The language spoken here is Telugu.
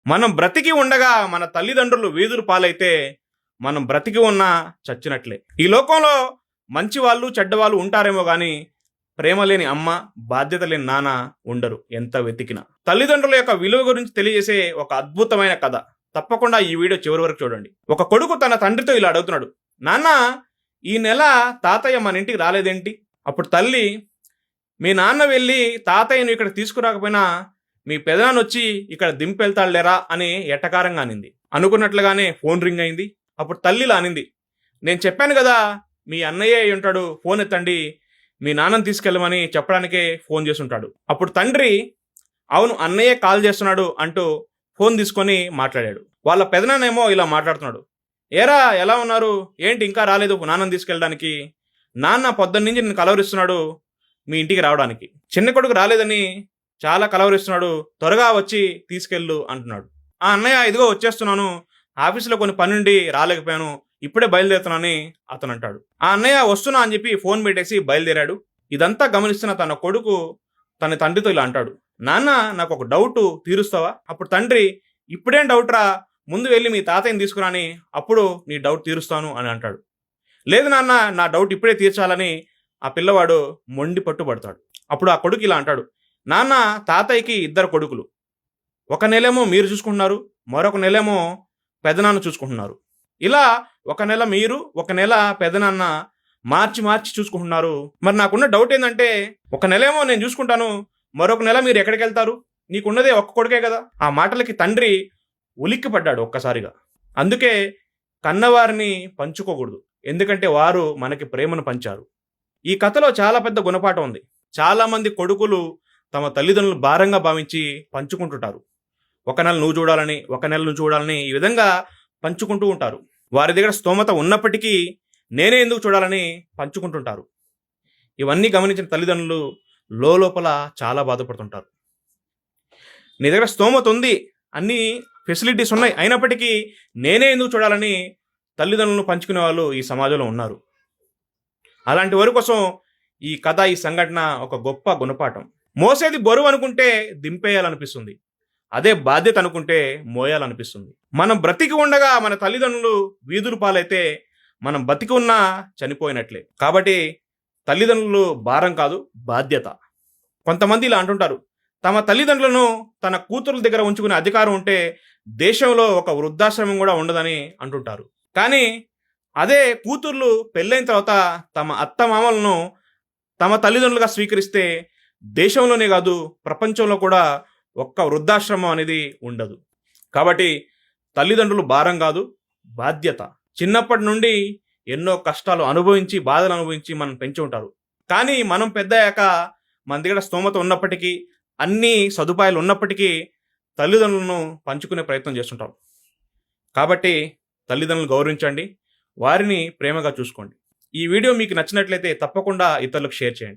మనం బ్రతికి ఉండగా మన తల్లిదండ్రులు వీధులు పాలైతే మనం బ్రతికి ఉన్నా చచ్చినట్లే. ఈ లోకంలో మంచి వాళ్ళు చెడ్డవాళ్ళు ఉంటారేమో గాని ప్రేమ లేని అమ్మ, బాధ్యత లేని నాన్న ఉండరు ఎంత వెతికినా. తల్లిదండ్రుల యొక్క విలువ గురించి తెలియజేసే ఒక అద్భుతమైన కథ. తప్పకుండా ఈ వీడియో చివరి వరకు చూడండి. ఒక కొడుకు తన తండ్రితో ఇలా అడుగుతున్నాడు, నాన్న ఈ నెల తాతయ్య మన ఇంటికి రాలేదేంటి? అప్పుడు తల్లి, మీ నాన్న వెళ్ళి తాతయ్యను ఇక్కడ తీసుకురాకపోయినా మీ పెదనాన్న వచ్చి ఇక్కడ దింపెళ్తాడులేరా అని ఎటకారంగా అనింది. అనుకున్నట్లుగానే ఫోన్ రింగ్ అయింది. అప్పుడు తల్లిలా అనింది, నేను చెప్పాను కదా మీ అన్నయ్య అయి ఉంటాడు, ఫోన్ ఎత్తండి, మీ నాన్నని తీసుకెళ్ళమని చెప్పడానికే ఫోన్ చేసి ఉంటాడు. అప్పుడు తండ్రి, అవును అన్నయ్య కాల్ చేస్తున్నాడు అంటూ ఫోన్ తీసుకొని మాట్లాడాడు. వాళ్ళ పెదనాన్నేమో ఇలా మాట్లాడుతున్నాడు, ఏరా ఎలా ఉన్నారు, ఏంటి ఇంకా రాలేదు నాన్నని తీసుకెళ్ళడానికి? నాన్న పొద్దున్నుంచి నేను కలవరిస్తున్నాడు మీ ఇంటికి రావడానికి. చిన్న కొడుకు రాలేదని చాలా కలవరిస్తున్నాడు, త్వరగా వచ్చి తీసుకెళ్ళు అంటున్నాడు. ఆ అన్నయ్య ఇదిగో వచ్చేస్తున్నాను, ఆఫీసులో కొన్ని పని నుండి రాలేకపోయాను, ఇప్పుడే బయలుదేరుతున్నానని అతను అంటాడు. ఆ అన్నయ్య వస్తున్నా అని చెప్పి ఫోన్ పెట్టేసి బయలుదేరాడు. ఇదంతా గమనిస్తున్న తన కొడుకు తన తండ్రితో ఇలా అంటాడు, నాన్న నాకు ఒక డౌట్ తీరుస్తావా? అప్పుడు తండ్రి, ఇప్పుడేం డౌట్ రా, ముందు వెళ్ళి మీ తాతయ్యని తీసుకురాని, అప్పుడు నీ డౌట్ తీరుస్తాను అని అంటాడు. లేదు నాన్న, నా డౌట్ ఇప్పుడే తీర్చాలని ఆ పిల్లవాడు మొండి పట్టుబడతాడు. అప్పుడు ఆ కొడుకు ఇలా అంటాడు, నాన్న తాతయ్యకి ఇద్దరు కొడుకులు, ఒక నెలేమో మీరు చూసుకుంటున్నారు, మరొక నెలేమో పెదనాన్న చూసుకుంటున్నారు. ఇలా ఒక నెల మీరు, ఒక నెల పెదనాన్న మార్చి మార్చి చూసుకుంటున్నారు. మరి నాకున్న డౌట్ ఏంటంటే, ఒక నెలేమో నేను చూసుకుంటాను, మరొక నెల మీరు ఎక్కడికి వెళ్తారు? నీకున్నదే ఒక్క కొడుకే కదా. ఆ మాటలకి తండ్రి ఉలిక్కి పడ్డాడు ఒక్కసారిగా. అందుకే కన్నవారిని పంచుకోకూడదు, ఎందుకంటే వారు మనకి ప్రేమను పంచారు. ఈ కథలో చాలా పెద్ద గుణపాఠం ఉంది. చాలా మంది కొడుకులు తమ తల్లిదండ్రులు భారంగా భావించి పంచుకుంటుంటారు. ఒక నెల నువ్వు చూడాలని, ఒక నెల నువ్వు చూడాలని, ఈ విధంగా పంచుకుంటూ ఉంటారు. వారి దగ్గర స్తోమత ఉన్నప్పటికీ నేనే ఎందుకు చూడాలని పంచుకుంటుంటారు. ఇవన్నీ గమనించిన తల్లిదండ్రులు లోపల చాలా బాధపడుతుంటారు. నీ దగ్గర స్తోమత ఉంది, అన్ని ఫెసిలిటీస్ ఉన్నాయి, అయినప్పటికీ నేనే ఎందుకు చూడాలని తల్లిదండ్రులను పంచుకునే వాళ్ళు ఈ సమాజంలో ఉన్నారు. అలాంటి వారి కోసం ఈ కథ, ఈ సంఘటన ఒక గొప్ప గుణపాఠం. మోసేది బరువు అనుకుంటే దింపేయాలనిపిస్తుంది, అదే బాధ్యత అనుకుంటే మోయాలనిపిస్తుంది. మనం బ్రతికి ఉండగా మన తల్లిదండ్రులు వీధులు పాలైతే మనం బతికి ఉన్నా చనిపోయినట్లే. కాబట్టి తల్లిదండ్రులు భారం కాదు, బాధ్యత. కొంతమంది ఇలా అంటుంటారు, తమ తల్లిదండ్రులను తన కూతుర్ల దగ్గర ఉంచుకునే అధికారం ఉంటే దేశంలో ఒక వృద్ధాశ్రమం కూడా ఉండదని అంటుంటారు. కానీ అదే కూతుర్లు పెళ్ళైన తర్వాత తమ అత్తమామలను తమ తల్లిదండ్రులుగా స్వీకరిస్తే దేశంలోనే కాదు ప్రపంచంలో కూడా ఒక్క వృద్ధాశ్రమం అనేది ఉండదు. కాబట్టి తల్లిదండ్రులు భారం కాదు, బాధ్యత. చిన్నప్పటి నుండి ఎన్నో కష్టాలు అనుభవించి, బాధలు అనుభవించి మనం పెంచి ఉంటారు. కానీ మనం పెద్దయ్యాక మన దగ్గర స్తోమత ఉన్నప్పటికీ, అన్ని సదుపాయాలు ఉన్నప్పటికీ తల్లిదండ్రులను పంచుకునే ప్రయత్నం చేస్తుంటాం. కాబట్టి తల్లిదండ్రులను గౌరవించండి, వారిని ప్రేమగా చూసుకోండి. ఈ వీడియో మీకు నచ్చినట్లయితే తప్పకుండా ఇతరులకు షేర్ చేయండి.